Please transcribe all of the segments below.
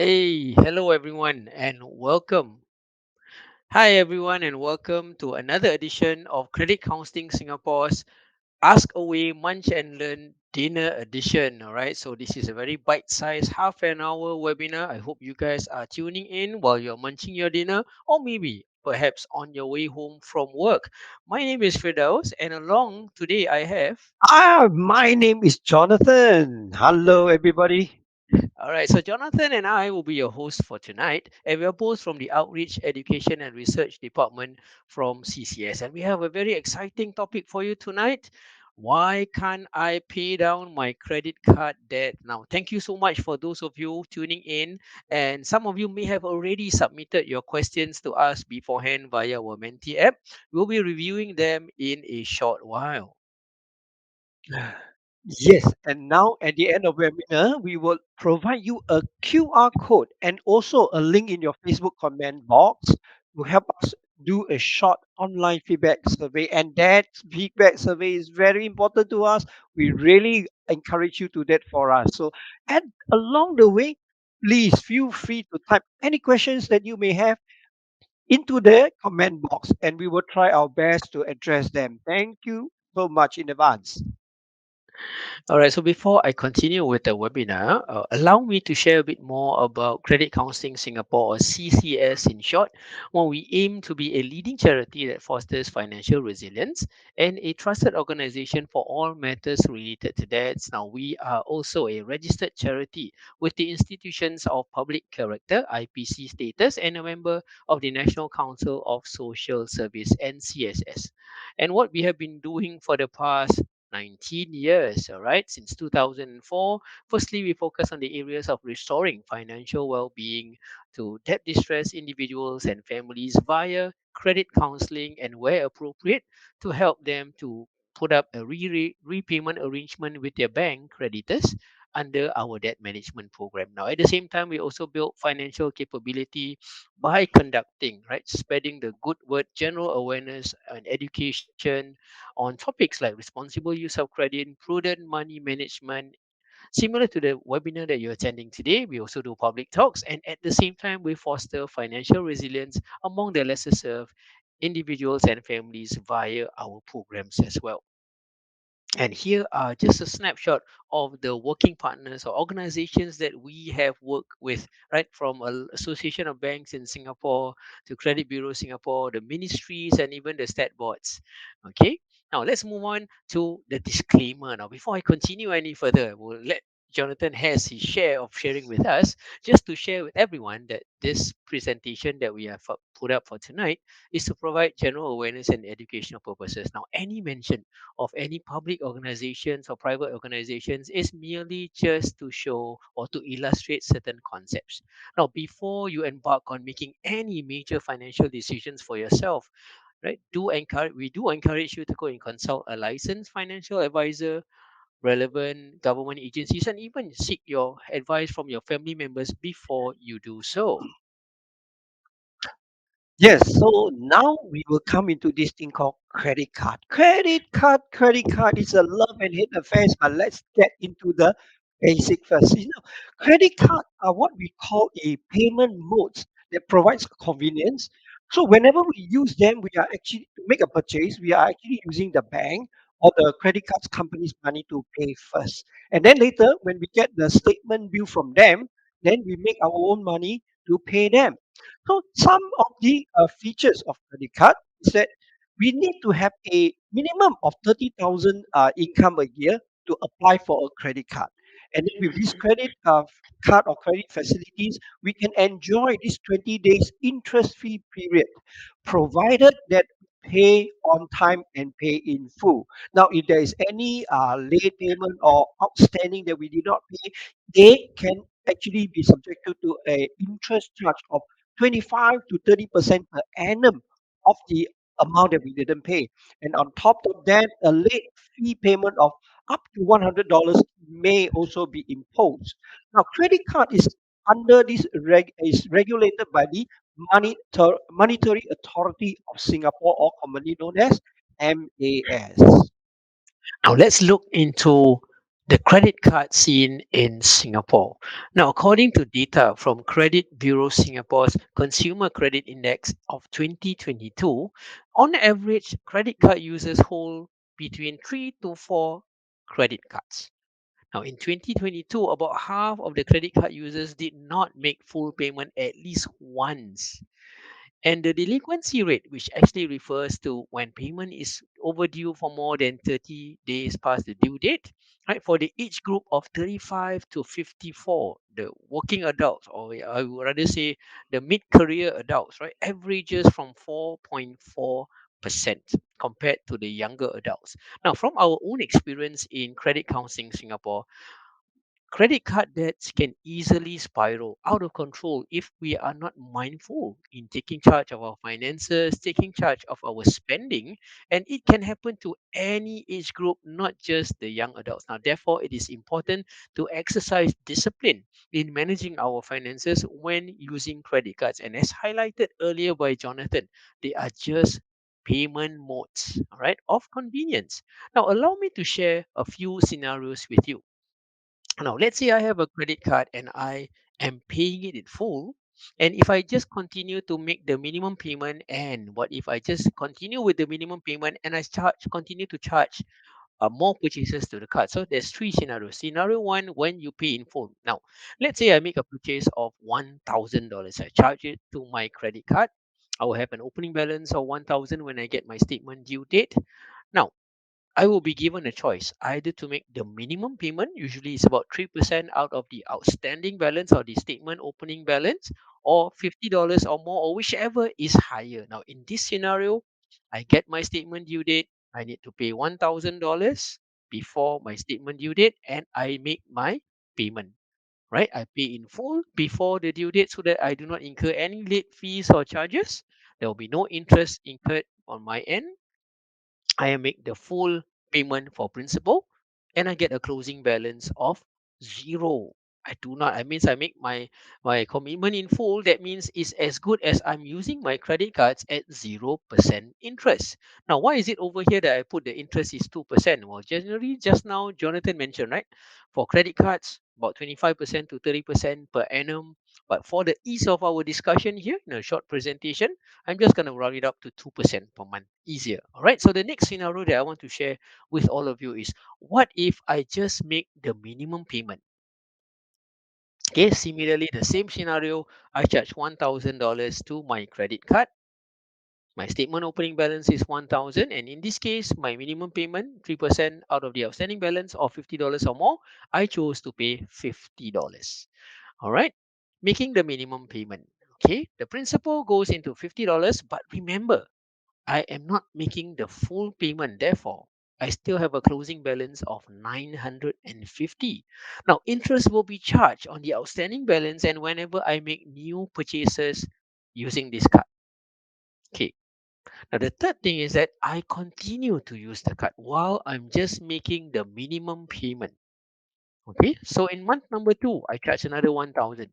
Hey, hello everyone, and welcome. Hi everyone, and welcome to another edition of Credit Counseling Singapore's Ask Away Munch and Learn Dinner Edition. All right, so this is a very bite-sized half an hour webinar. I hope you guys are tuning in while you're munching your dinner, or maybe perhaps on your way home from work. My name is Firdaus, and along today I have. My name is Jonathan. Hello, everybody. All right, so Jonathan and I will be your hosts for tonight, and we are both from the Outreach, Education and Research Department from CCS. And we have a very exciting topic for you tonight. Why can't I pay down my credit card debt now? Thank you so much for those of you tuning in. And some of you may have already submitted your questions to us beforehand via our Menti app. We'll be reviewing them in a short while. Yes, and now at the end of webinar, we will provide you a QR code and also a link in your Facebook comment box to help us do a short online feedback survey. And that feedback survey is very important to us. We really encourage you to that for us. So, and along the way, please feel free to type any questions that you may have into the comment box and we will try our best to address them. Thank you so much in advance. All right, so before I continue with the webinar, allow me to share a bit more about Credit Counseling Singapore, or CCS in short. Well, we aim to be a leading charity that fosters financial resilience and a trusted organization for all matters related to debts. Now, we are also a registered charity with the Institutions of Public Character, IPC status, and a member of the National Council of Social Service, NCSS. And what we have been doing for the past 19 years, all right, since 2004. Firstly, we focus on the areas of restoring financial well being to debt distressed individuals and families via credit counseling and, where appropriate, to help them to put up a repayment arrangement with their bank creditors under our debt management program. Now, at the same time, we also build financial capability by conducting, right, spreading the good word, general awareness and education on topics like responsible use of credit, prudent money management. Similar to the webinar that you're attending today, we also do public talks, and at the same time, we foster financial resilience among the lesser served individuals and families via our programs as well. And here are just a snapshot of the working partners or organizations that we have worked with, right? From Association of Banks in Singapore to Credit Bureau Singapore, the ministries, and even the stat boards. Okay. Now let's move on to the disclaimer. Now, before I continue any further, we'll let Jonathan has his share of sharing with us, just to share with everyone that this presentation that we have put up for tonight is to provide general awareness and educational purposes. Now, any mention of any public organizations or private organizations is merely just to show or to illustrate certain concepts. Now, before you embark on making any major financial decisions for yourself, right, we do encourage you to go and consult a licensed financial advisor, relevant government agencies, and even seek your advice from your family members before you do so. Yes, so now we will come into this thing called credit card. Credit card is a love and hate affair, but let's get into the basic first. Credit card are what we call a payment modes that provides convenience. So whenever we use them, we are actually to make a purchase, we are actually using the bank or the credit cards company's money to pay first. And then later, when we get the statement bill from them, then we make our own money to pay them. So some of the features of credit card is that we need to have a minimum of 30,000 income a year to apply for a credit card. And then with this credit card or credit facilities, we can enjoy this 20 days interest-free period, provided that pay on time and pay in full. Now, if there is any late payment or outstanding that we did not pay, they can actually be subjected to a interest charge of 25 to 30% per annum of the amount that we didn't pay. And on top of that, a late fee payment of up to $100 may also be imposed. Now, credit card is under this is regulated by the Monetary Authority of Singapore, or commonly known as MAS. Now let's look into The credit card scene in Singapore. Now, according to data from Credit Bureau Singapore's Consumer Credit Index of 2022, on average, credit card users hold between 3 to 4 credit cards. Now, in 2022, about half of the credit card users did not make full payment at least once. And the delinquency rate, which actually refers to when payment is overdue for more than 30 days past the due date, right? For the age group of 35 to 54, the working adults, or I would rather say the mid-career adults, right, averages from 4.4% compared to the younger adults. Now, from our own experience in Credit Counseling Singapore, credit card debts can easily spiral out of control if we are not mindful in taking charge of our finances, taking charge of our spending, and it can happen to any age group, not just the young adults. Now, therefore, it is important to exercise discipline in managing our finances when using credit cards. And as highlighted earlier by Jonathan, they are just payment modes, all right, of convenience. Now, allow me to share a few scenarios with you. Now, let's say I have a credit card and I am paying it in full. And if I just continue to make the minimum payment, and what if I just continue with the minimum payment and continue to charge more purchases to the card? So there's three scenarios. Scenario one, when you pay in full. Now, let's say I make a purchase of $1,000. I charge it to my credit card. I will have an opening balance of 1,000 when I get my statement due date. Now, I will be given a choice either to make the minimum payment, usually it's about 3% out of the outstanding balance or the statement opening balance, or $50 or more, or whichever is higher. Now, in this scenario, I get my statement due date, I need to pay $1,000 before my statement due date, and I make my payment. Right? I pay in full before the due date so that I do not incur any late fees or charges. There will be no interest incurred on my end. I make the full payment for principal and I get a closing balance of zero. I do not, I means I make my commitment in full. That means it's as good as I'm using my credit cards at 0% interest. Now, why is it over here that I put the interest is 2%? Well, generally, just now, Jonathan mentioned, right? For credit cards, about 25% to 30% per annum. But for the ease of our discussion here in a short presentation, I'm just going to round it up to 2% per month. Easier. All right. So the next scenario that I want to share with all of you is, what if I just make the minimum payment? Okay. Similarly, the same scenario, I charge $1,000 to my credit card. My statement opening balance is 1,000, and in this case, my minimum payment 3% out of the outstanding balance of $50 or more. I chose to pay $50. All right. Making the minimum payment. Okay. The principal goes into $50, but remember, I am not making the full payment. Therefore, I still have a closing balance of 950. Now, interest will be charged on the outstanding balance and whenever I make new purchases using this card. Okay. Now, the third thing is that I continue to use the card while I'm just making the minimum payment. Okay. So in month number two, I charge another 1,000.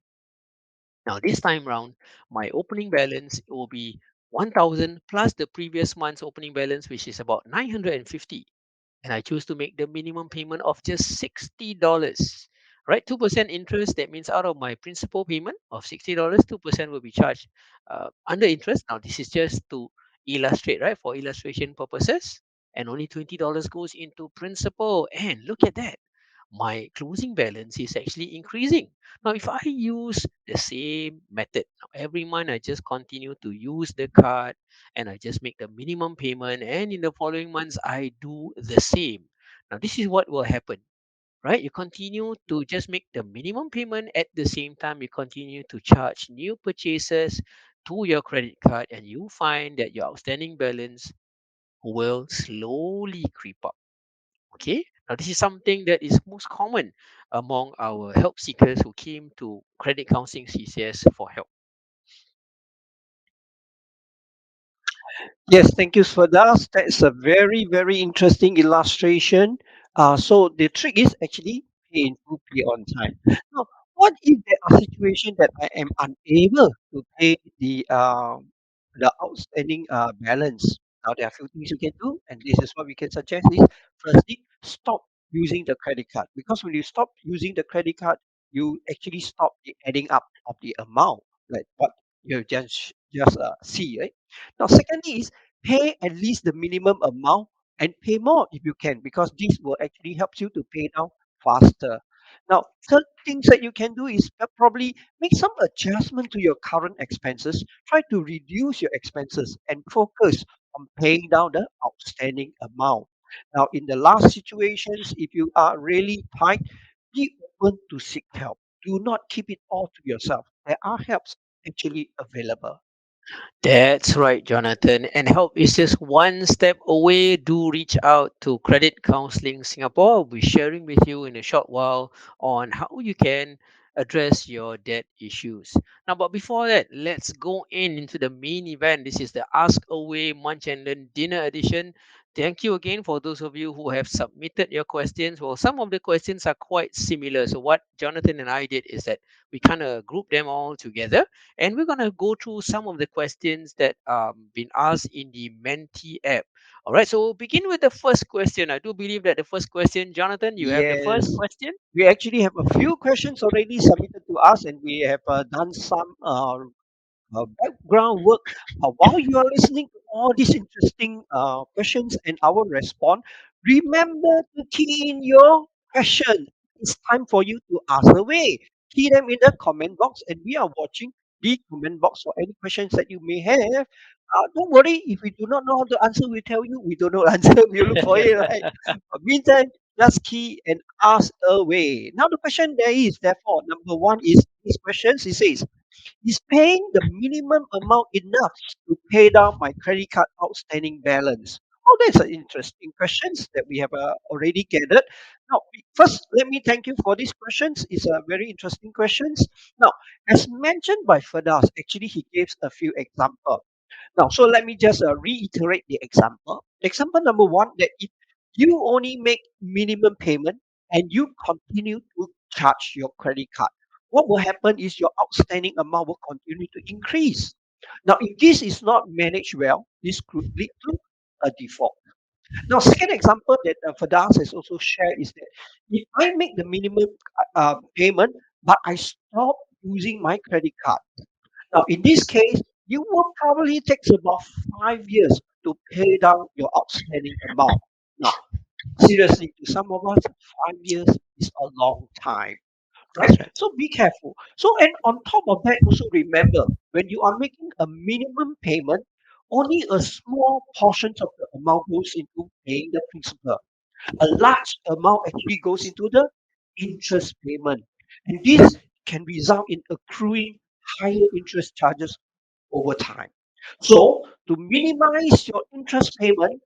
Now, this time round, my opening balance will be 1,000 plus the previous month's opening balance, which is about 950. And I choose to make the minimum payment of just $60. Right? 2% interest. That means out of my principal payment of $60, 2% will be charged under interest. Now, this is just to illustrate, right? For illustration purposes. And only $20 goes into principal. And look at that, my closing balance is actually increasing. Now, if I use the same method, now every month I just continue to use the card and I just make the minimum payment, and in the following months I do the same. Now, this is what will happen, right? You continue to just make the minimum payment at the same time you continue to charge new purchases to your credit card, and you find that your outstanding balance will slowly creep up. Okay. Now, this is something that is most common among our help seekers who came to Credit Counseling CCS for help. Yes, thank you for that. That's a very, very interesting illustration. So the trick is actually pay in full, pay on time. Now, what if there are situations that I am unable to pay the outstanding balance? Now there are a few things you can do, and this is what we can suggest: is firstly, stop using the credit card, because when you stop using the credit card, you actually stop the adding up of the amount, like what you just see, right? Now, secondly is pay at least the minimum amount and pay more if you can, because this will actually help you to pay down faster. Now, third things that you can do is probably make some adjustment to your current expenses. Try to reduce your expenses and focus on paying down the outstanding amount. Now, in the last situations, if you are really tight, be open to seek help. Do not keep it all to yourself. There are helps actually available. That's right, Jonathan. And help is just one step away. Do reach out to Credit Counseling Singapore. I'll be sharing with you in a short while on how you can address your debt issues. Now, but before that, let's go into the main event. This is the Ask Away Munch and Learn Dinner Edition. Thank you again for those of you who have submitted your questions. Well, some of the questions are quite similar. So, what Jonathan and I did is that we kind of grouped them all together, and we're going to go through some of the questions that been asked in the Menti app. All right, so we'll begin with the first question. I do believe that the first question, Jonathan, you have the first Yes, question. we actually have a few questions already submitted to us, and we have done some background work. While you are listening to all these interesting questions and our response, remember to key in your question. It's time for you to ask away. Key them in the comment box, and we are watching the comment box for any questions that you may have. Don't worry, if we do not know how to answer, we tell you we don't know the answer. We look for it, right? But meantime, just key and ask away. Now the question there is, therefore, number one is these questions. It says, is paying the minimum amount enough to pay down my credit card outstanding balance? Oh, that's an interesting questions that we have already gathered. Now, first, let me thank you for these questions. It's a very interesting questions. Now, as mentioned by Fadas, actually he gives a few examples. Now, so let me just reiterate the example. Example number one, that if you only make minimum payment and you continue to charge your credit card, what will happen is your outstanding amount will continue to increase. Now, if this is not managed well, this could lead to a default. Now, second example that Fadas has also shared is that if I make the minimum payment, but I stop using my credit card, now, in this case, you will probably take about 5 years to pay down your outstanding amount. Now, seriously, to some of us, 5 years is a long time, right? That's right. So be careful. So, and on top of that, also remember when you are making a minimum payment, only a small portion of the amount goes into paying the principal. A large amount actually goes into the interest payment. And this can result in accruing higher interest charges over time. So, to minimize your interest payment,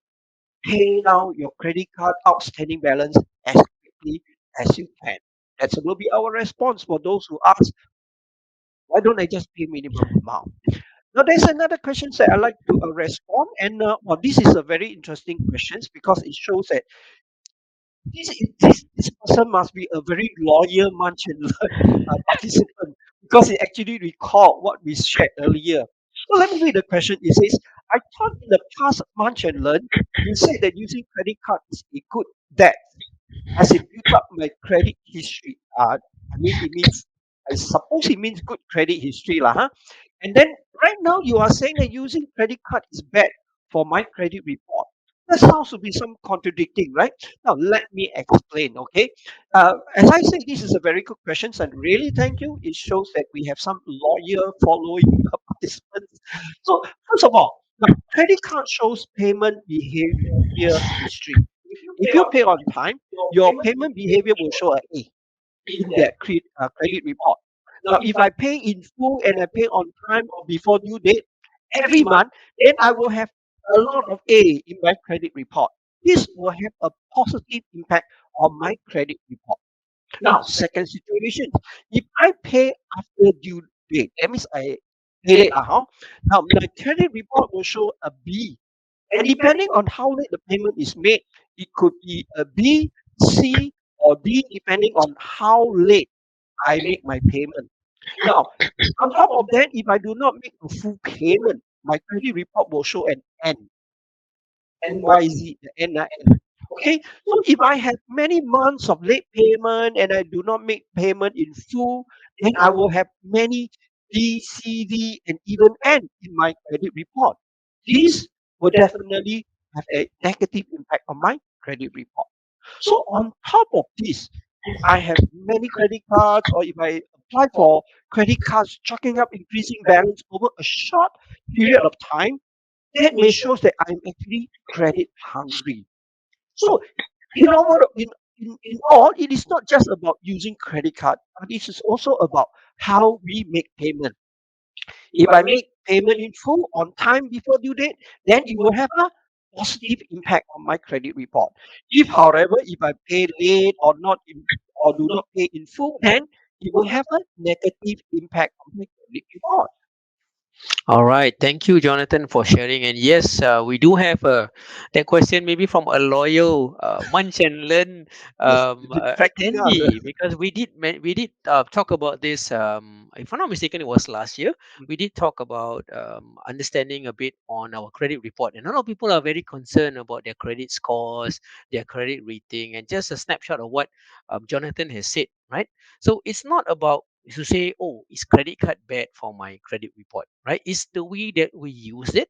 pay down your credit card outstanding balance as quickly as you can. That will be our response for those who ask, why don't I just pay minimum amount? Now, there's another question that I like to respond, and well, this is a very interesting question because it shows that this person must be a very loyal Munch and Learn participant because he actually recalled what we shared earlier. So let me read the question. It says, I thought in the past Munch and Learn, you said that using credit card is a good debt as it built up my credit history. I mean, it means, I suppose it means good credit history, lah, huh? And then right now you are saying that using credit card is bad for my credit report. That sounds to be some contradicting, right? Now let me explain, okay? As I say, this is a very good question, and really thank you. It shows that we have some loyal following participants. So first of all, now credit card shows payment behavior history. If you pay on time, your payment behavior will show a A in that credit report. Now, if I pay in full and I pay on time before due date every month, then I will have a lot of A in my credit report. This will have a positive impact on my credit report. Now, second situation, if I pay after due date, that means I pay late. Huh? Now, my credit report will show a B, and depending on how late the payment is made, it could be a B, C, or D, depending on how late I make my payment. Now, on top of that, if I do not make a full payment, my credit report will show an N, NYZ, the NIN. Okay, so if I have many months of late payment and I do not make payment in full, then I will have many D, C, D, and even N in my credit report. This will definitely have a negative impact on my credit report. So on top of this, if I have many credit cards or if I apply for credit cards, chalking up increasing balance over a short period of time, that may show that I'm actually credit hungry. So in all, it is not just about using credit card, but this is also about how we make payment. If I make payment in full on time before due date, then it will have a positive impact on my credit report. If, however, if I pay late or not in, or do not pay in full, then it will have a negative impact on my credit report. All right, thank you, Jonathan, for sharing. And yes, we do have that question maybe from a loyal Munch and Learn Yes, you've been tracking us. attendee, because we did talk about this. If I'm not mistaken, it was last year. We did talk about understanding a bit on our credit report, and a lot of people are very concerned about their credit scores, their credit rating, and just a snapshot of what Jonathan has said. Right. So it's not about to say, oh, is credit card bad for my credit report, right? It's the way that we use it,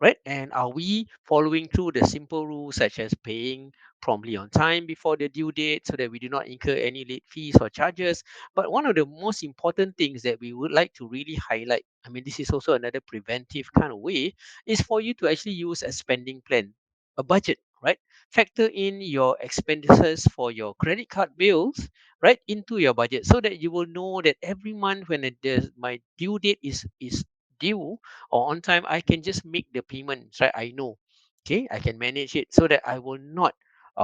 right? And are we following through the simple rules such as paying promptly on time before the due date so that we do not incur any late fees or charges? But one of the most important things that we would like to really highlight, I mean, this is also another preventive kind of way, is for you to actually use a spending plan, a budget, right? Factor in your expenses for your credit card bills, right, into your budget so that you will know that every month when my due date is due or on time, I can just make the payments, right? I know, okay, I can manage it so that I will not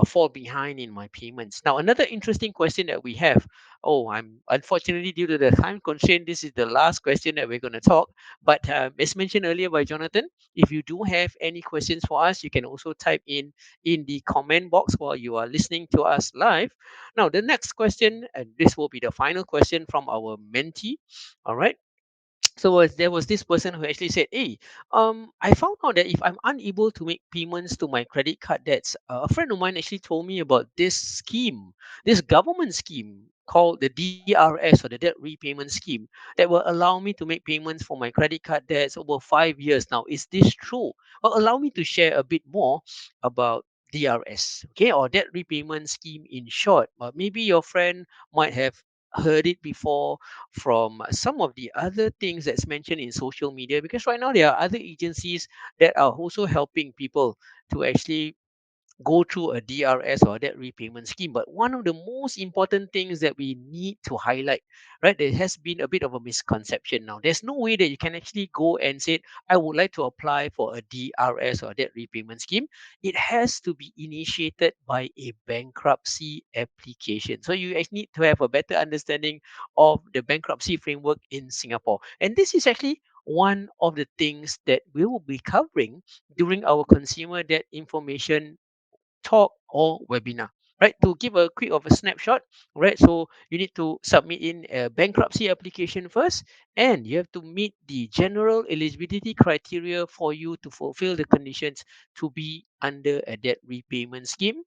fall behind in my payments. Now, another interesting question that we have. Oh, I'm unfortunately due to the time constraint, this is the last question that we're going to talk. But as mentioned earlier by Jonathan, if you do have any questions for us, you can also type in the comment box while you are listening to us live. Now, the next question, and this will be the final question from our mentee. All right, there was this person who actually said, "Hey, I found out that if I'm unable to make payments to my credit card debts, a friend of mine actually told me about this scheme, this government scheme called the DRS, or the debt repayment scheme, that will allow me to make payments for my credit card debts over 5 years. Now, is this true? Well, allow me to share a bit more about." DRS, okay, or debt repayment scheme in short. But maybe your friend might have heard it before from some of the other things that's mentioned in social media, because right now there are other agencies that are also helping people to actually go through a DRS or debt repayment scheme. But one of the most important things that we need to highlight, right, there has been a bit of a misconception now. There's no way that you can actually go and say, I would like to apply for a DRS or debt repayment scheme. It has to be initiated by a bankruptcy application. So you actually need to have a better understanding of the bankruptcy framework in Singapore. And this is actually one of the things that we will be covering during our consumer debt information talk or webinar, right? To give a quick of a snapshot, right? So you need to submit in a bankruptcy application first, and you have to meet the general eligibility criteria for you to fulfill the conditions to be under a debt repayment scheme.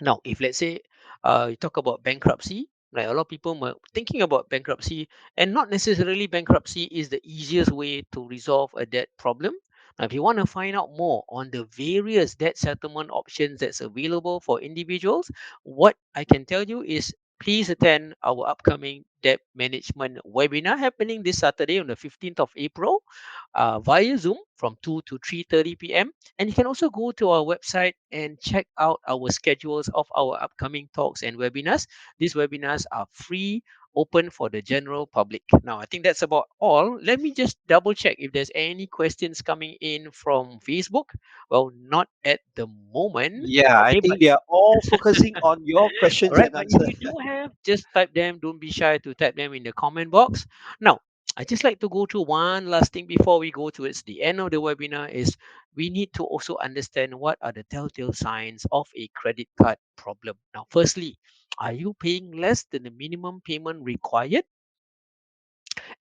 Now, if let's say you talk about bankruptcy, like a lot of people were thinking about bankruptcy, and not necessarily bankruptcy is the easiest way to resolve a debt problem. Now, if you want to find out more on the various debt settlement options that's available for individuals, what I can tell you is please attend our upcoming debt management webinar happening this Saturday on the 15th of April via Zoom from 2 to 3:30 p.m. And you can also go to our website and check out our schedules of our upcoming talks and webinars. These webinars are free, open for the general public. Now, I think that's about all. Let me just double check if there's any questions coming in from Facebook. Well, not at the moment. Yeah, I Okay, but think they are all focusing on your all questions right, and but if answers. you do have, just type them. Don't be shy to type them in the comment box. Now, I just like to go through one last thing before we go towards the end of the webinar is we need to also understand what are the telltale signs of a credit card problem. Now, firstly, are you paying less than the minimum payment required?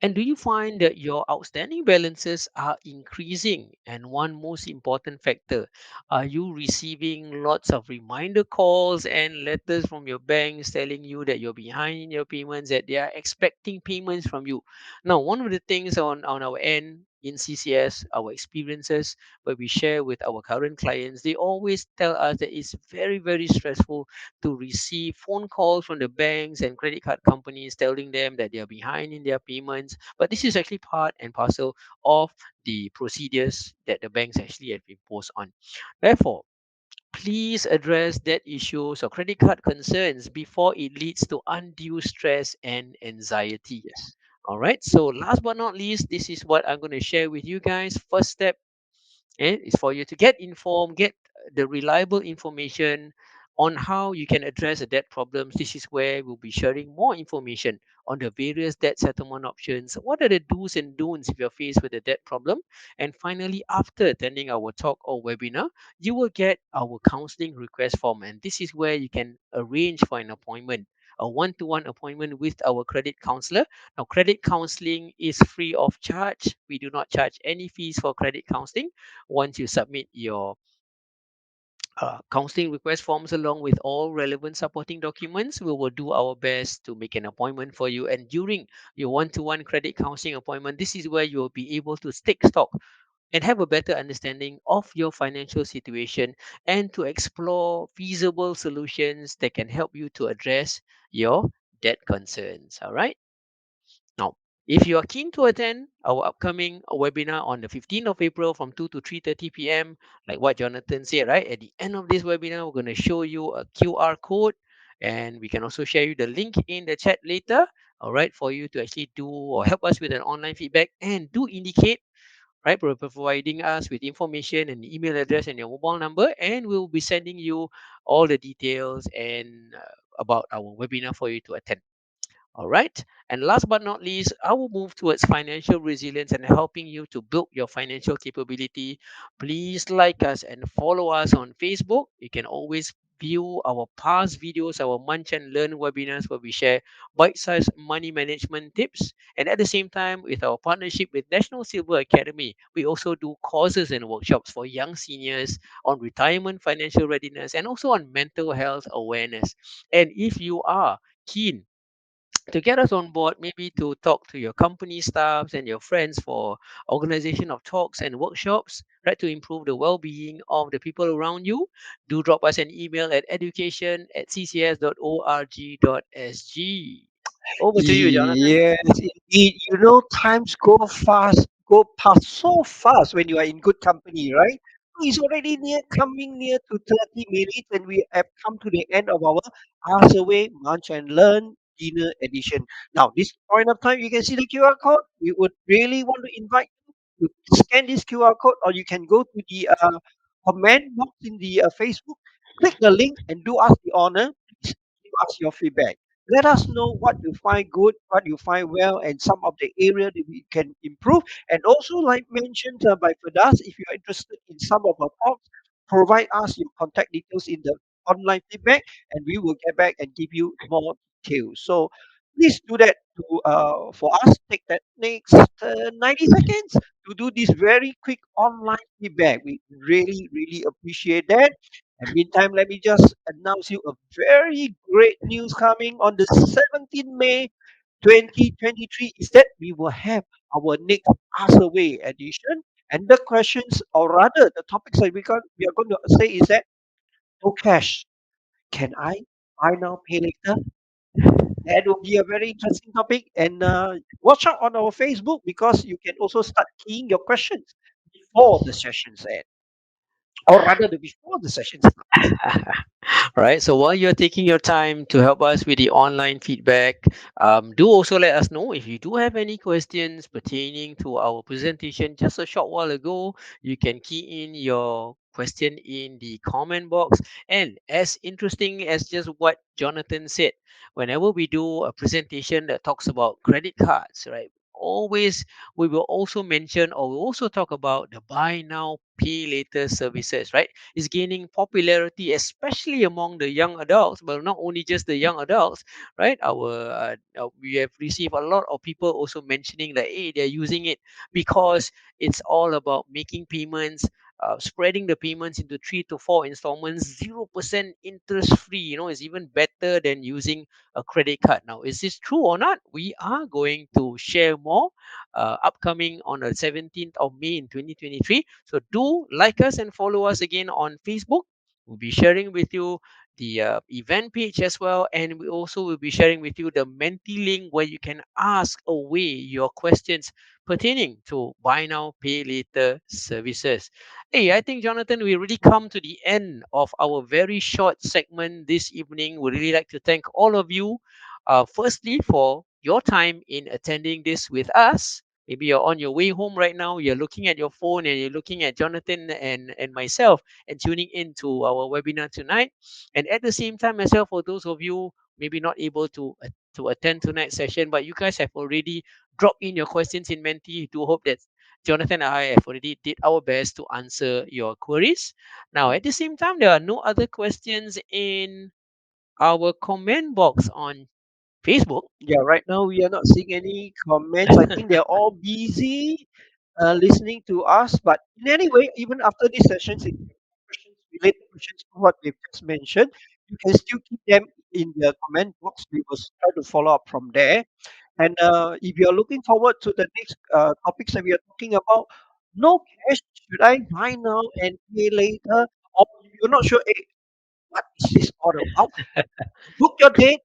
And do you find that your outstanding balances are increasing? And one most important factor, are you receiving lots of reminder calls and letters from your banks telling you that you're behind in your payments, that they are expecting payments from you? Now, one of the things on our end in CCS, our experiences, where we share with our current clients, they always tell us that it's very, very stressful to receive phone calls from the banks and credit card companies telling them that they are behind in their payments. But this is actually part and parcel of the procedures that the banks actually have imposed on. Therefore, please address that issues or credit card concerns before it leads to undue stress and anxiety. Yes. All right. So last but not least, this is what I'm going to share with you guys. First step is for you to get informed, get the reliable information on how you can address the debt problems. This is where we'll be sharing more information on the various debt settlement options. What are the do's and don'ts if you're faced with a debt problem? And finally, after attending our talk or webinar, you will get our counseling request form. And this is where you can arrange for an appointment, a one-to-one appointment with our credit counselor. Now, credit counseling is free of charge. We do not charge any fees for credit counseling. Once you submit your counseling request forms along with all relevant supporting documents, we will do our best to make an appointment for you. And during your one-to-one credit counseling appointment, this is where you will be able to take stock and have a better understanding of your financial situation and to explore feasible solutions that can help you to address your debt concerns. All right. Now, if you are keen to attend our upcoming webinar on the 15th of April from 2 to 3:30 p.m., like what Jonathan said, right? At the end of this webinar, we're going to show you a QR code and we can also share you the link in the chat later, all right, for you to actually do or help us with an online feedback and do indicate, right, providing us with information and email address and your mobile number, and we'll be sending you all the details and about our webinar for you to attend. All right. And last but not least, I will move towards financial resilience and helping you to build your financial capability. Please like us and follow us on Facebook. You can always view our past videos, our Munch and Learn webinars where we share bite-sized money management tips. And at the same time, with our partnership with National Silver Academy, we also do courses and workshops for young seniors on retirement financial readiness and also on mental health awareness. And if you are keen to get us on board, maybe to talk to your company staffs and your friends for organization of talks and workshops, right, to improve the well-being of the people around you, do drop us an email at education@ccs.org.sg. Over to you, Jonathan. Yes, indeed. You know, times go fast, go past so fast when you are in good company, right? It's already coming near to 30 minutes, and we have come to the end of our Ask Away, Munch and Learn dinner edition. Now, this point of time, you can see the QR code. We would really want to invite you to scan this QR code, or you can go to the comment box in the Facebook, click the link, and do us the honor. Please give us your feedback. Let us know what you find good, what you find well, and some of the area that we can improve. And also, like mentioned by Fadas, if you are interested in some of our talks, provide us your contact details in the online feedback, and we will get back and give you more details. So please do that to for us. Take that next 90 seconds to do this very quick online feedback. We really, really appreciate that. And meantime, let me just announce you a very great news coming on the 17th May 2023 is that we will have our next Ask Away edition. And the questions, or rather the topics that we are going to say is that no cash. Can I buy now, pay later? That will be a very interesting topic. And watch out on our Facebook because you can also start keying your questions before the sessions end, or rather before the session starts. Right. So while you're taking your time to help us with the online feedback, do also let us know if you do have any questions pertaining to our presentation just a short while ago. You can key in your question in the comment box. And as interesting as just what Jonathan said, whenever we do a presentation that talks about credit cards, right? we will also mention, or we'll also talk about the buy now pay later services, right? It's gaining popularity, especially among the young adults, but not only just the young adults, right? We have received a lot of people also mentioning that, hey, they're using it because it's all about making payments, spreading the payments into 3 to 4 installments, 0% interest free. Is even better than using a credit card. Now, is this true or not? We are going to share more upcoming on the 17th of May in 2023. So do like us and follow us again on Facebook. We'll be sharing with you the event page as well, and we also will be sharing with you the Menti link where you can ask away your questions pertaining to buy now pay later services. Hey, I think, Jonathan, we really come to the end of our very short segment this evening. We really like to thank all of you, firstly, for your time in attending this with us. Maybe you're on your way home right now, you're looking at your phone and you're looking at Jonathan and myself and tuning into our webinar tonight. And at the same time, as well, for those of you maybe not able to attend tonight's session, but you guys have already dropped in your questions in Menti. Do hope that Jonathan and I have already did our best to answer your queries. Now, at the same time, there are no other questions in our comment box on Facebook. Yeah, right now we are not seeing any comments. I think they're all busy listening to us. But in any way, even after these sessions, if you have questions, related questions to what we've just mentioned, you can still keep them in the comment box. We will try to follow up from there. And if you're looking forward to the next topics that we are talking about, no cash, should I buy now and pay later? Or you're not sure, hey, what is this all about? Book your date,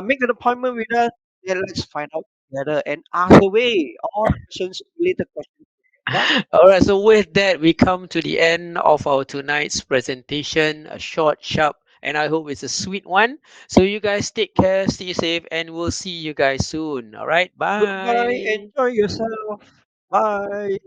make an appointment with us, and let's find out together and ask away all the questions, related questions. Right? All right, so with that, we come to the end of our tonight's presentation, a short, sharp, and I hope it's a sweet one. So you guys take care, stay safe, and we'll see you guys soon. All right, Goodbye. bye. Enjoy yourself. Bye.